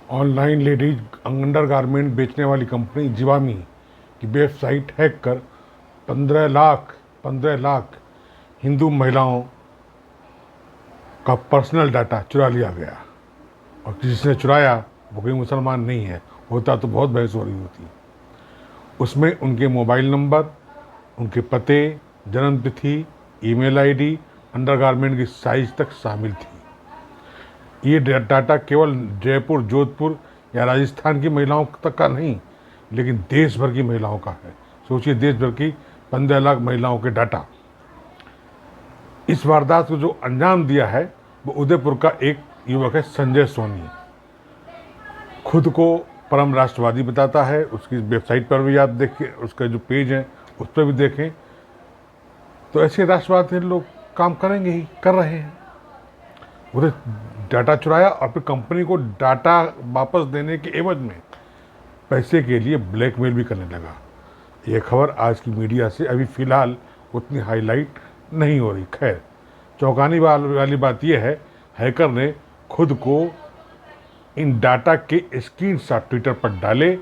Online ladies undergarment बेचने वाली company Zivame की वेबसाइट हैक कर 15 लाख हिंदू महिलाओं का पर्सनल डाटा चुरा लिया गया। और जिसने चुराया वो कोई मुसलमान नहीं है, होता तो बहुत बहस हो रही होती। उसमें उनके मोबाइल नंबर, उनके पते, जन्म तिथि, ईमेल आईडी, अंडरगारमेंट की साइज तक शामिल थी। ये डाटा केवल जयपुर, जोधपुर या राजस्थान की महिलाओं तक का नहीं, लेकिन देश भर की महिलाओं का है। सोचिए, देश भर की 15 लाख महिलाओं के डाटा। इस वारदात को जो अंजाम दिया है वो उदयपुर का एक युवक है, संजय सोनी। खुद को परम राष्ट्रवादी बताता है। उसकी वेबसाइट पर भी आप देखिए, उसका जो पेज है उस पर भी देखें तो ऐसे राष्ट्रवादी लोग काम करेंगे ही, कर रहे हैं। उन्हें डाटा चुराया और फिर कंपनी को डाटा वापस देने के एवज में पैसे के लिए ब्लैकमेल भी करने लगा। ये खबर आज की मीडिया से अभी फ़िलहाल उतनी हाईलाइट नहीं हो रही। खैर, चौंकाने वाली बात यह है, हैकर ने खुद को इन डाटा के स्क्रीनशॉट ट्विटर पर डाले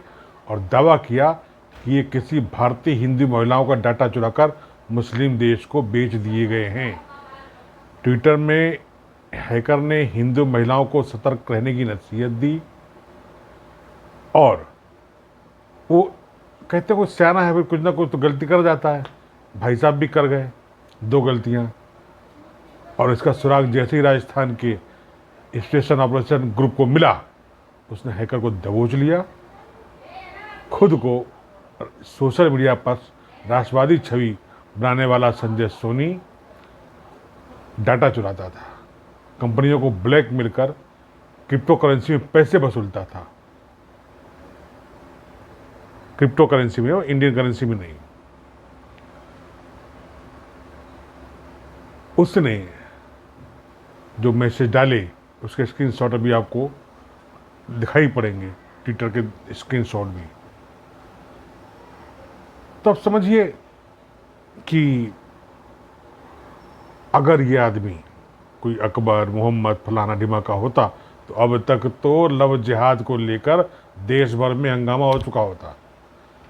और दावा किया कि ये किसी भारतीय हिंदू महिलाओं का डाटा चुराकर मुस्लिम देश को बेच दिए गए हैं। ट्विटर में हैकर ने हिंदू महिलाओं को सतर्क रहने की नसीहत दी और वो कहते कोई सियाना है, फिर कुछ ना कुछ तो गलती कर जाता है। भाई साहब भी कर गए 2 गलतियां। और इसका सुराग जैसे ही राजस्थान के स्पेशल ऑपरेशन ग्रुप को मिला, उसने हैकर को दबोच लिया। खुद को सोशल मीडिया पर राष्ट्रवादी छवि बनाने वाला संजय सोनी डाटा चुराता था, कंपनियों को ब्लैकमेल कर क्रिप्टो करेंसी में पैसे वसूलता था। क्रिप्टो करेंसी में, इंडियन करेंसी में नहीं। उसने जो मैसेज डाले उसके स्क्रीनशॉट अभी आपको दिखाई पड़ेंगे, ट्विटर के स्क्रीनशॉट भी। तो अब समझिए कि अगर ये आदमी कोई अकबर, मोहम्मद, फलाना ढिमाका होता तो अब तक तो लव जिहाद को लेकर देश भर में हंगामा हो चुका होता।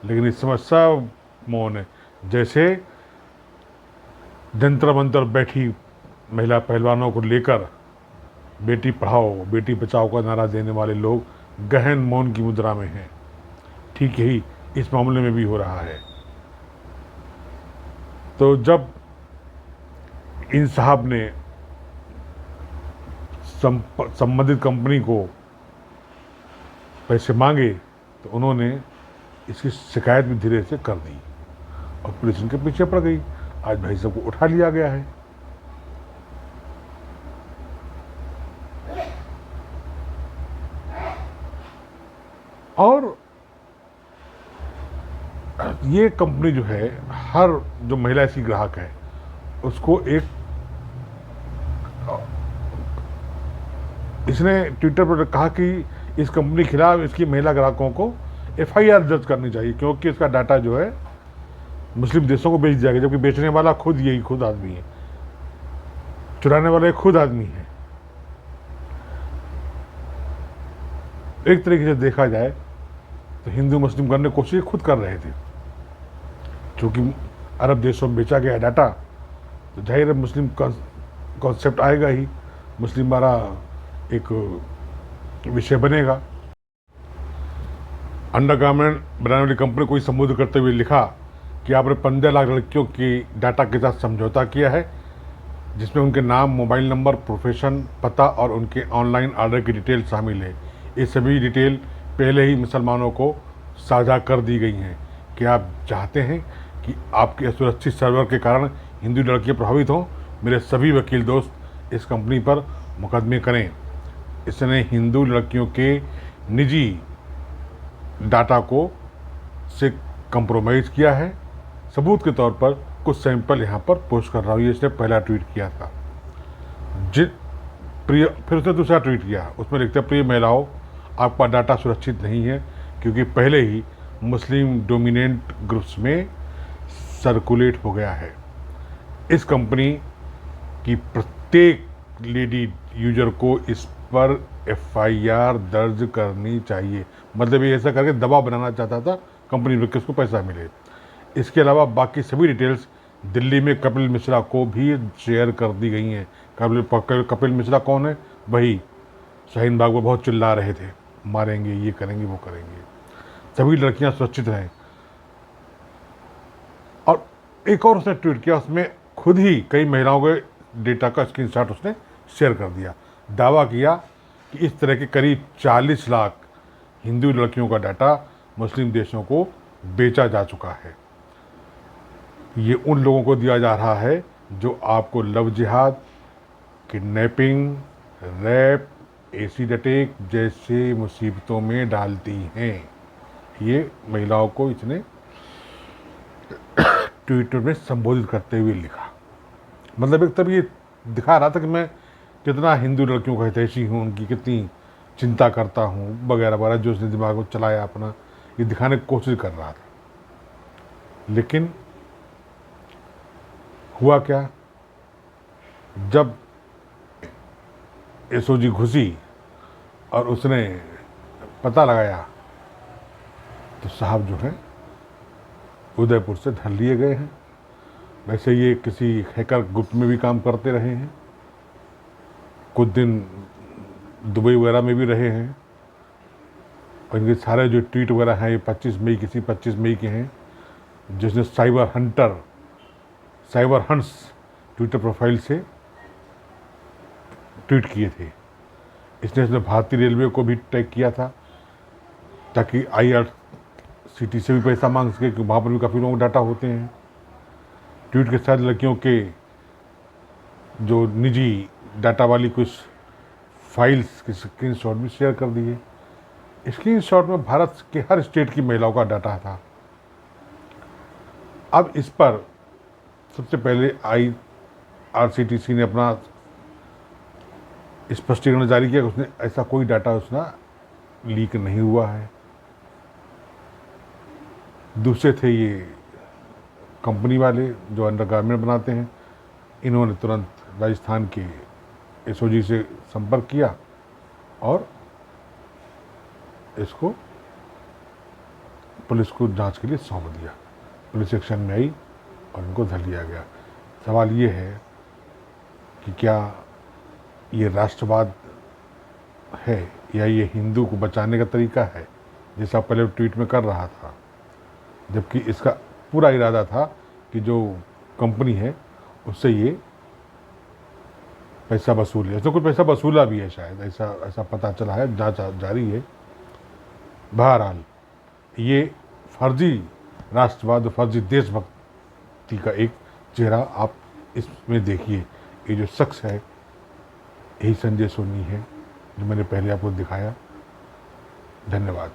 लेकिन इस समय सब मौन है। जैसे जंतर मंतर बैठी महिला पहलवानों को लेकर बेटी पढ़ाओ बेटी बचाओ का नारा देने वाले लोग गहन मौन की मुद्रा में हैं, ठीक यही इस मामले में भी हो रहा है। तो जब इन साहब ने संबंधित कंपनी को पैसे मांगे तो उन्होंने इसकी शिकायत भी धीरे से कर दी और पुलिस इनके पीछे पड़ गई। आज भाई साहब को उठा लिया गया है। और ये कंपनी जो है, हर जो महिला इसकी ग्राहक है उसको एक, इसने ट्विटर पर कहा कि इस कंपनी के खिलाफ इसकी महिला ग्राहकों को एफआईआर दर्ज करनी चाहिए, क्योंकि इसका डाटा जो है मुस्लिम देशों को बेच दिया गया, जबकि बेचने वाला खुद आदमी है, चुराने वाला खुद आदमी है। एक तरीके से देखा जाए तो हिंदू मुस्लिम करने की कोशिश खुद कर रहे थे। क्योंकि अरब देशों में बेचा गया डाटा तो जाहिर है मुस्लिम कॉन्सेप्ट आएगा ही, मुस्लिम वाला एक विषय बनेगा। अंडरगारमेंट बनाने वाली कंपनी को संबोधित करते हुए लिखा कि आपने 15 लाख लड़कियों की डाटा के साथ समझौता किया है, जिसमें उनके नाम, मोबाइल नंबर, प्रोफेशन, पता और उनके ऑनलाइन ऑर्डर की डिटेल शामिल है। ये सभी डिटेल पहले ही मुसलमानों को साझा कर दी गई हैं। क्या आप चाहते हैं कि आपके असुरक्षित सर्वर के कारण हिंदू लड़कियां प्रभावित हों? मेरे सभी वकील दोस्त इस कंपनी पर मुकदमे करें। इसने हिंदू लड़कियों के निजी डाटा को से कंप्रोमाइज़ किया है। सबूत के तौर पर कुछ सैंपल यहाँ पर पोस्ट कर रहा हूँ। ये इसने पहला ट्वीट किया था। फिर उसने दूसरा ट्वीट किया, उसमें लिखते हैं, प्रिय महिलाओं, आपका डाटा सुरक्षित नहीं है क्योंकि पहले ही मुस्लिम डोमिनेंट ग्रुप्स में सर्कुलेट हो गया है। इस कंपनी की प्रत्येक लेडी यूजर को इस पर एफआईआर दर्ज करनी चाहिए। मतलब ये ऐसा करके दबाव बनाना चाहता था कंपनी पर कि उसको पैसा मिले। इसके अलावा बाकी सभी डिटेल्स दिल्ली में कपिल मिश्रा को भी शेयर कर दी गई हैं। कपिल मिश्रा कौन है? वही शाहीन बाग में बहुत चिल्ला रहे थे, मारेंगे, ये करेंगे, वो करेंगे, सभी लड़कियां सुरक्षित रहें। और एक और उसने ट्वीट किया, उसमें खुद ही कई महिलाओं के डेटा का स्क्रीनशॉट उसने शेयर कर दिया। दावा किया कि इस तरह के करीब 40 लाख हिंदू लड़कियों का डाटा मुस्लिम देशों को बेचा जा चुका है। ये उन लोगों को दिया जा रहा है जो आपको लव जिहाद, किडनैपिंग, रैप, एसिड अटैक जैसे मुसीबतों में डालती हैं। ये महिलाओं को इसने ट्विटर में संबोधित करते हुए लिखा। मतलब एक तब ये दिखा रहा था कि मैं कितना हिंदू लड़कियों का हितैषी हूँ, उनकी कितनी चिंता करता हूँ वगैरह वगैरह, जो उसने दिमाग में चलाया अपना, ये दिखाने की कोशिश कर रहा था। लेकिन हुआ क्या, जब एसओजी घुसी और उसने पता लगाया तो साहब जो है उदयपुर से धर लिए गए हैं। वैसे ये किसी हैकर ग्रुप में भी काम करते रहे हैं, कुछ दिन दुबई वगैरह में भी रहे हैं, और इनके सारे जो ट्वीट वगैरह हैं ये 25 मई किसी 25 मई के हैं, जिसने साइबर हंट्स ट्विटर प्रोफाइल से ट्वीट किए थे। इसने भारतीय रेलवे को भी टैग किया था ताकि IRCTC से भी पैसा मांग सके, कि वहाँ पर भी काफ़ी लोगों के डाटा होते हैं। ट्वीट के साथ लड़कियों के जो निजी डाटा वाली कुछ फाइल्स के स्क्रीनशॉट भी शेयर कर दिए। स्क्रीनशॉट में भारत के हर स्टेट की महिलाओं का डाटा था। अब इस पर सबसे पहले IRCTC ने अपना स्पष्टीकरण जारी किया कि उसने ऐसा कोई डाटा उसका लीक नहीं हुआ है। दूसरे थे ये कंपनी वाले जो अंडरगारमेंट बनाते हैं, इन्होंने तुरंत राजस्थान के एसओजी से संपर्क किया और इसको पुलिस को जांच के लिए सौंप दिया। पुलिस एक्शन में आई और इनको धर लिया गया। सवाल ये है कि क्या ये राष्ट्रवाद है या ये हिंदू को बचाने का तरीका है, जैसा पहले ट्वीट में कर रहा था, जबकि इसका पूरा इरादा था कि जो कंपनी है उससे ये पैसा वसूल है। इसने कुछ पैसा वसूला भी है शायद, ऐसा पता चला है, जांच जारी है। बहरहाल ये फर्जी राष्ट्रवाद, फर्जी देशभक्ति का एक चेहरा आप इसमें देखिए। ये जो शख्स है यही संजय सोनी है जो मैंने पहले आपको दिखाया। धन्यवाद।